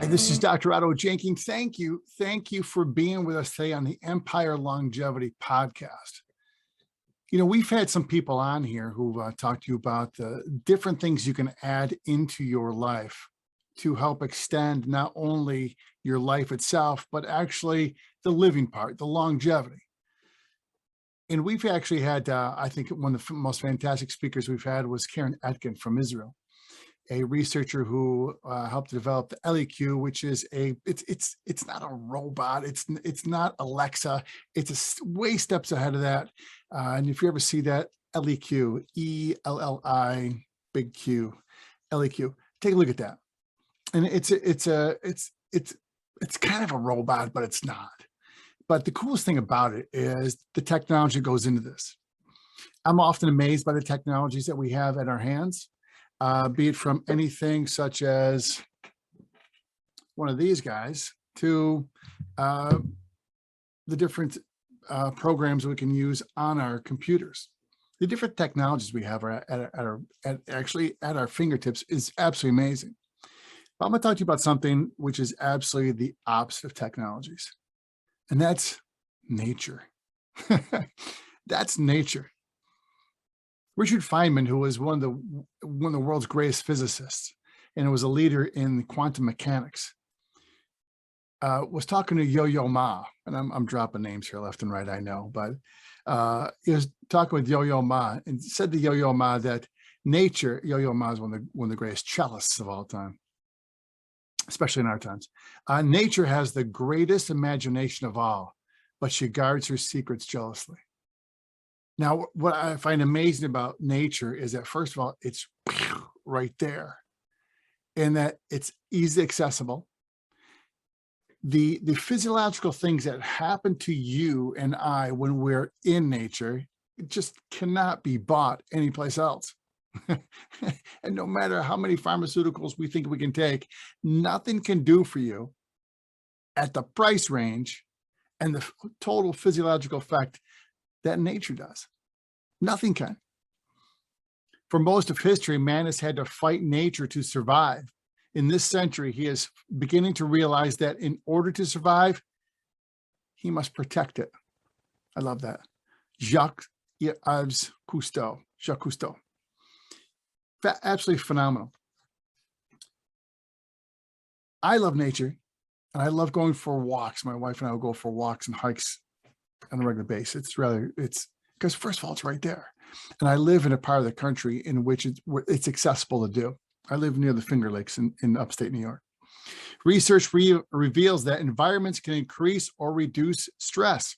Hey, this is Dr. Otto Jenkins. Thank you. Thank you for being with us today on the Empire Longevity Podcast. You know, we've had some people on here who've talked to you about the different things you can add into your life to help extend not only your life itself, but actually the living part, the longevity. And we've actually had, I think one of the most fantastic speakers we've had was Karen Etkin from Israel, a researcher who helped develop the LEQ, which is it's not a robot. It's not Alexa. It's way steps ahead of that. And if you ever see that LEQ, ELLI, big Q, LEQ, take a look at that. And it's kind of a robot, but it's not. But the coolest thing about it is the technology goes into this. I'm often amazed by the technologies that we have at our hands. Be it from anything such as one of these guys to the different programs we can use on our computers. The different technologies we have are at our fingertips is absolutely amazing. But I'm going to talk to you about something which is absolutely the opposite of technologies, and that's nature. That's nature. Richard Feynman, who was one of the world's greatest physicists, and was a leader in quantum mechanics, was talking to Yo-Yo Ma, and I'm dropping names here left and right, I know, but he was talking with Yo-Yo Ma and said to Yo-Yo Ma that nature, Yo-Yo Ma is one of the greatest cellists of all time, especially in our times. Nature has the greatest imagination of all, but she guards her secrets jealously. Now, what I find amazing about nature is that, first of all, it's right there and that it's easily accessible. The physiological things that happen to you and I when we're in nature, it just cannot be bought anyplace else. And no matter how many pharmaceuticals we think we can take, nothing can do for you at the price range and the total physiological effect that nature does. Nothing can. For most of history, man has had to fight nature to survive. In this century, he is beginning to realize that in order to survive, he must protect it. I love that. Jacques Cousteau. Absolutely phenomenal. I love nature, and I love going for walks. My wife and I will go for walks and hikes on a regular basis. It's because, first of all, it's right there. And I live in a part of the country in which it's accessible to do. I live near the Finger Lakes in upstate New York. Research reveals that environments can increase or reduce stress,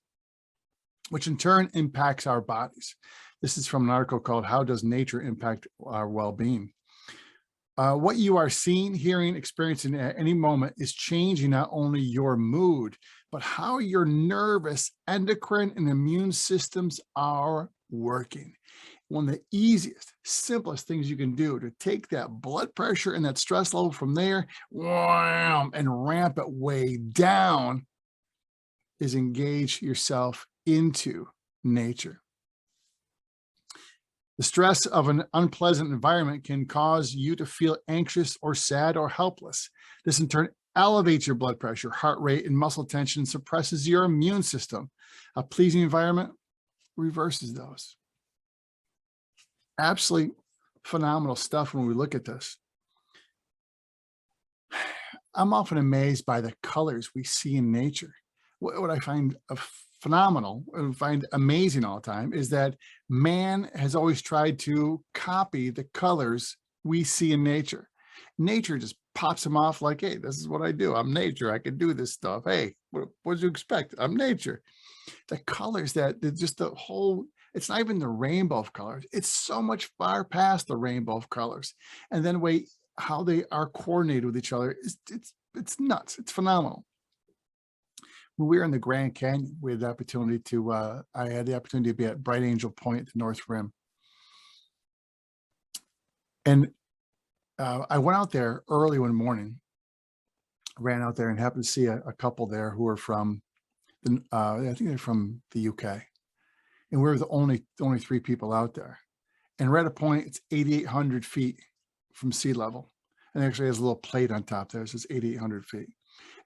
which in turn impacts our bodies. This is from an article called "How Does Nature Impact Our Well-Being?" What you are seeing, hearing, experiencing at any moment is changing not only your mood, but how your nervous, endocrine, and immune systems are working. One of the easiest, simplest things you can do to take that blood pressure and that stress level from there, wham, and ramp it way down is engage yourself into nature. The stress of an unpleasant environment can cause you to feel anxious or sad or helpless. This in turn elevates your blood pressure, heart rate, and muscle tension, suppresses your immune system. A pleasing environment reverses those. Absolutely phenomenal stuff when we look at this. I'm often amazed by the colors we see in nature. What I find phenomenal and find amazing all the time is that man has always tried to copy the colors we see in nature. Nature just pops them off like, hey, this is what I do. I'm nature. I can do this stuff. Hey, what did you expect? I'm nature. The colors just the whole, it's not even the rainbow of colors. It's so much far past the rainbow of colors. And then how they are coordinated with each other, it's nuts. It's phenomenal. When we were in the Grand Canyon, we had the opportunity to, I had the opportunity to be at Bright Angel Point, the North Rim. And I went out there early one morning, ran out there and happened to see a couple there who were from, I think they're from the UK. And we were the only three people out there. And we're at a point, it's 8,800 feet from sea level. and actually has a little plate on top there. It says 8,800 feet.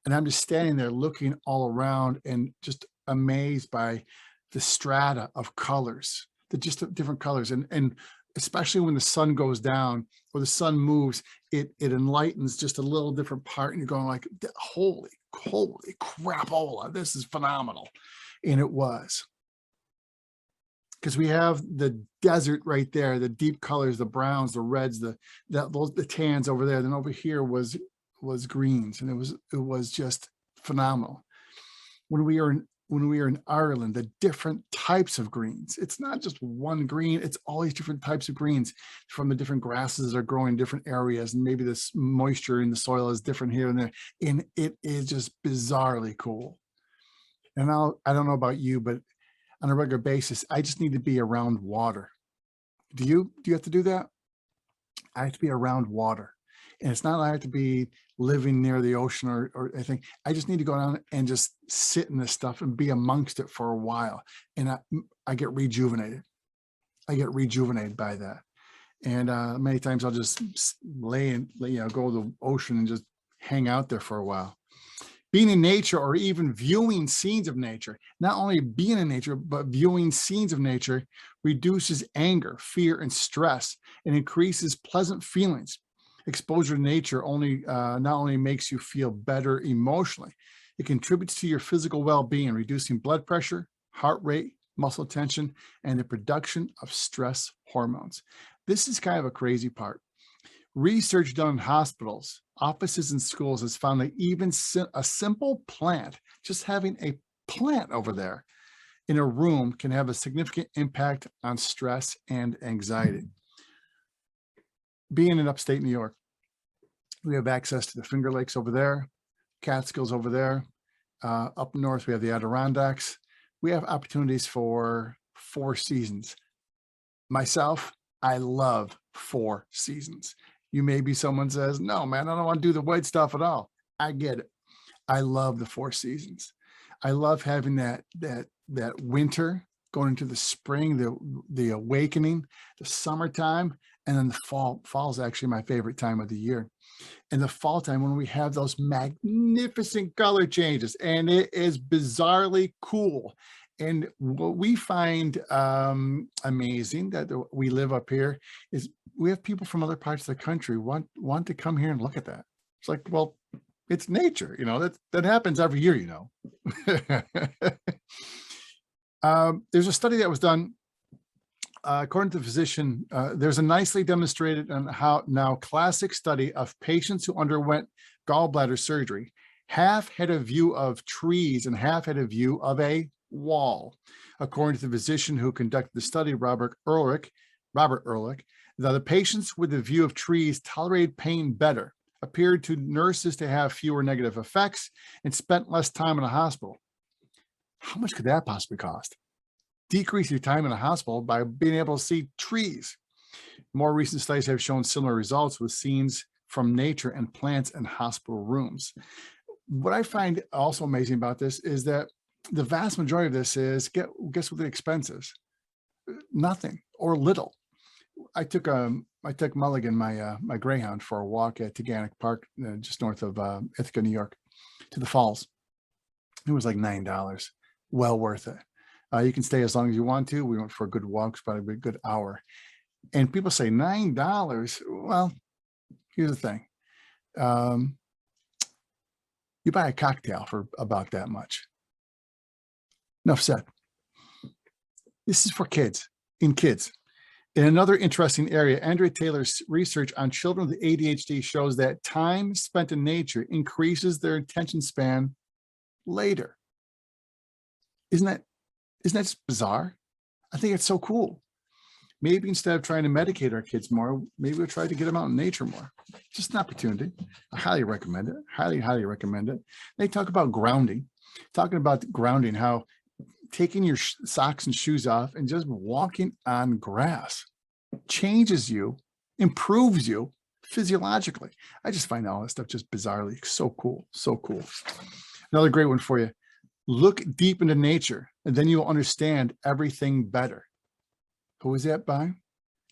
And I'm just standing there looking all around and just amazed by the strata of colors, the just different colors. And especially when the sun goes down or the sun moves, it enlightens just a little different part. And you're going like, holy crapola, this is phenomenal. And it was. Because we have the desert right there, the deep colors, the browns, the reds, the tans over there. Then over here was greens, and it was just phenomenal. When we are in Ireland, the different types of greens. It's not just one green, it's all these different types of greens from the different grasses that are growing in different areas, and maybe this moisture in the soil is different here and there. And it is just bizarrely cool. And I don't know about you, but on a regular basis, I just need to be around water. Do you have to do that? I have to be around water. And it's not like I have to be living near the ocean or anything. I just need to go down and just sit in this stuff and be amongst it for a while. And I get rejuvenated. I get rejuvenated by that. And many times I'll just lay and, go to the ocean and just hang out there for a while. Being in nature or even viewing scenes of nature, not only being in nature, but viewing scenes of nature reduces anger, fear, and stress, and increases pleasant feelings. Exposure to nature not only makes you feel better emotionally, it contributes to your physical well-being, reducing blood pressure, heart rate, muscle tension, and the production of stress hormones. This is kind of a crazy part. Research done in hospitals, offices, and schools has found that even a simple plant, just having a plant over there in a room, can have a significant impact on stress and anxiety. Being in upstate New York, we have access to the Finger Lakes over there, Catskills over there. Up north, we have the Adirondacks. We have opportunities for 4 seasons. Myself, I love 4 seasons. You may be someone says, no, man, I don't want to do the white stuff at all. I get it. I love the 4 seasons. I love having that winter going into the spring, the awakening, the summertime, and then the fall. Fall is actually my favorite time of the year. And the fall time when we have those magnificent color changes, and it is bizarrely cool. And what we find amazing that we live up here is we have people from other parts of the country want to come here and look at that. It's like, well, it's nature, that happens every year, There's a study that was done, according to the physician, there's a nicely demonstrated and classic study of patients who underwent gallbladder surgery. Half had a view of trees and half had a view of a wall. According to the physician who conducted the study, Robert Ehrlich, the patients with the view of trees tolerated pain better, appeared to nurses to have fewer negative effects, and spent less time in a hospital. How much could that possibly cost? Decrease your time in a hospital by being able to see trees. More recent studies have shown similar results with scenes from nature and plants in hospital rooms. What I find also amazing about this is that the vast majority of this is, guess what the expense is? Nothing or little. I took Mulligan, my Greyhound, for a walk at Teganic Park, just north of Ithaca, New York, to the falls. It was like $9. Well worth it. You can stay as long as you want to. We went for a good walk, probably a good hour. And people say $9. Well, here's the thing. You buy a cocktail for about that much. Enough said. This is for kids. In another interesting area, Andrea Taylor's research on children with ADHD shows that time spent in nature increases their attention span later. Isn't that just bizarre? I think it's so cool. Maybe instead of trying to medicate our kids more, maybe we'll try to get them out in nature more. Just an opportunity. I highly recommend it. Highly recommend it. They talk about grounding, how taking your socks and shoes off and just walking on grass changes you, improves you physiologically. I just find all this stuff just bizarrely so cool. Another great one for you. Look deep into nature, and then you'll understand everything better. Who was that by?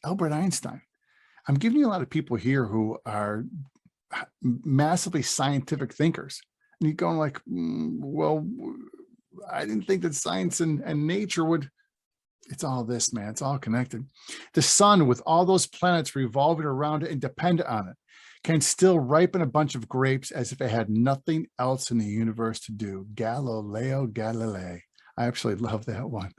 Albert Einstein. I'm giving you a lot of people here who are massively scientific thinkers. And you're going like, well, I didn't think that science and nature would, it's all this, man. It's all connected. The sun, with all those planets revolving around it and dependent on it, can still ripen a bunch of grapes as if it had nothing else in the universe to do. Galileo Galilei. I actually love that one.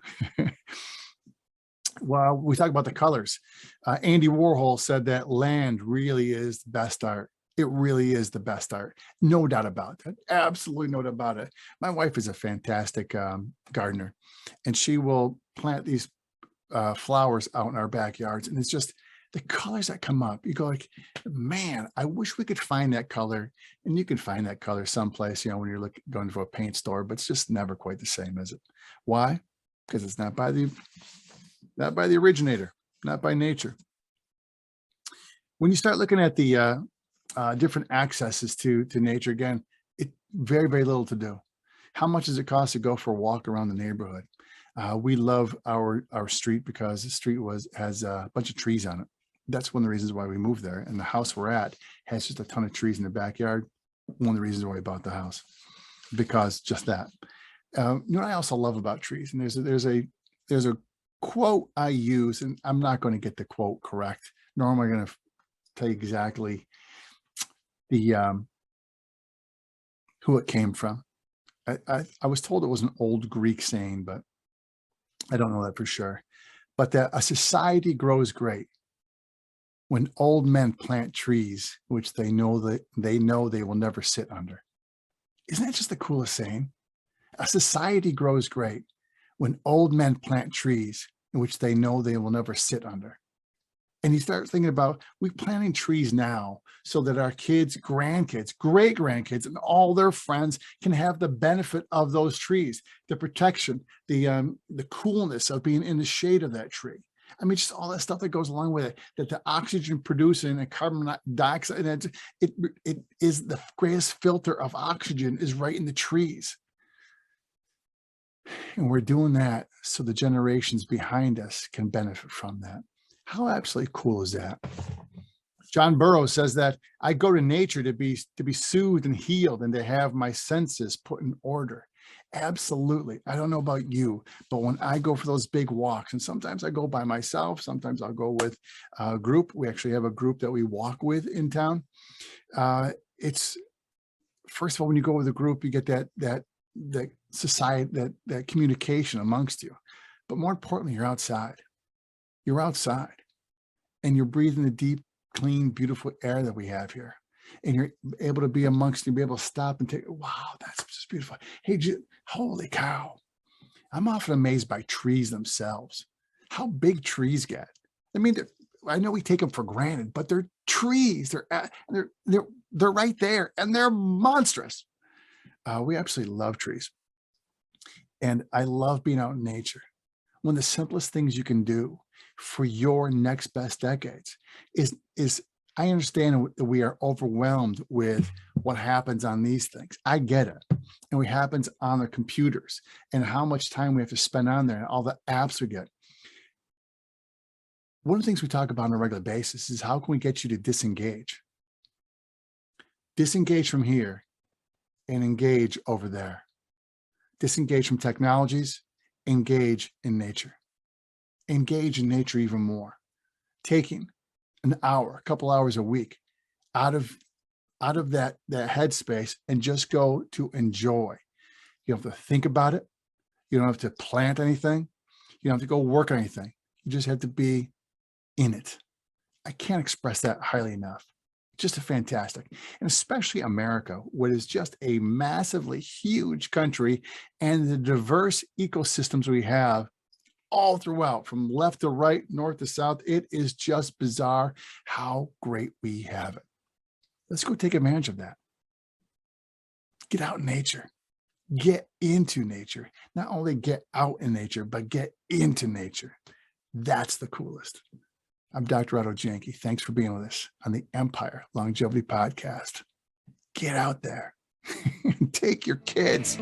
Well, we talk about the colors. Andy Warhol said that land really is the best art. It really is the best art. No doubt about that. Absolutely no doubt about it. My wife is a fantastic gardener, and she will plant these flowers out in our backyards. And it's just the colors that come up. You go like, man, I wish we could find that color. And you can find that color someplace, when you're going to a paint store, but it's just never quite the same, is it? Why? Because it's not by the originator, not by nature. When you start looking at the different accesses to nature, again, it very, very little to do. How much does it cost to go for a walk around the neighborhood? We love our street because the street has a bunch of trees on it. That's one of the reasons why we moved there. And the house we're at has just a ton of trees in the backyard. One of the reasons why we bought the house, because just that. What I also love about trees, and there's a quote I use, and I'm not going to get the quote correct, nor am I going to tell you exactly the who it came from. I was told it was an old Greek saying, but I don't know that for sure. But that a society grows great when old men plant trees which they know they will never sit under. Isn't that just the coolest saying? A society grows great when old men plant trees in which they know they will never sit under. And you start thinking about, we're planting trees now so that our kids, grandkids, great grandkids, and all their friends can have the benefit of those trees, the protection, the coolness of being in the shade of that tree. I mean, just all that stuff that goes along with it, that the oxygen producing and carbon dioxide, and it is the greatest filter of oxygen is right in the trees. And we're doing that so the generations behind us can benefit from that. How absolutely cool is that? John Burroughs says that I go to nature to be soothed and healed and to have my senses put in order. Absolutely. I don't know about you, but when I go for those big walks, and sometimes I go by myself, sometimes I'll go with a group. We actually have a group that we walk with in town. It's, first of all, when you go with a group, you get that society, that communication amongst you. But more importantly, you're outside. You're outside and you're breathing the deep, clean, beautiful air that we have here. And you're able to be amongst, you be able to stop and take, wow, that's just beautiful. Hey, holy cow. I'm often amazed by trees themselves, how big trees get. I mean, I know we take them for granted, but they're trees. They're right there and they're monstrous. We absolutely love trees. And I love being out in nature. One of the simplest things you can do for your next best decades is I understand that we are overwhelmed with what happens on these things. I get it. And what happens on the computers and how much time we have to spend on there and all the apps we get. One of the things we talk about on a regular basis is how can we get you to disengage? Disengage from here and engage over there. Disengage from technologies, engage in nature. Engage in nature even more. Taking an hour, a couple hours a week out of that headspace and just go to enjoy. You don't have to think about it. You don't have to plant anything. You don't have to go work on anything. You just have to be in it. I can't express that highly enough. Just a fantastic, and especially America, what is just a massively huge country, and the diverse ecosystems we have all throughout, from left to right, north to south. It is just bizarre how great we have it. Let's go take advantage of that. Get out in nature. Get into nature. Not only get out in nature, but get into nature. That's the coolest. I'm Dr. Otto Janke. Thanks for being with us on the Empire Longevity Podcast. Get out there and take your kids.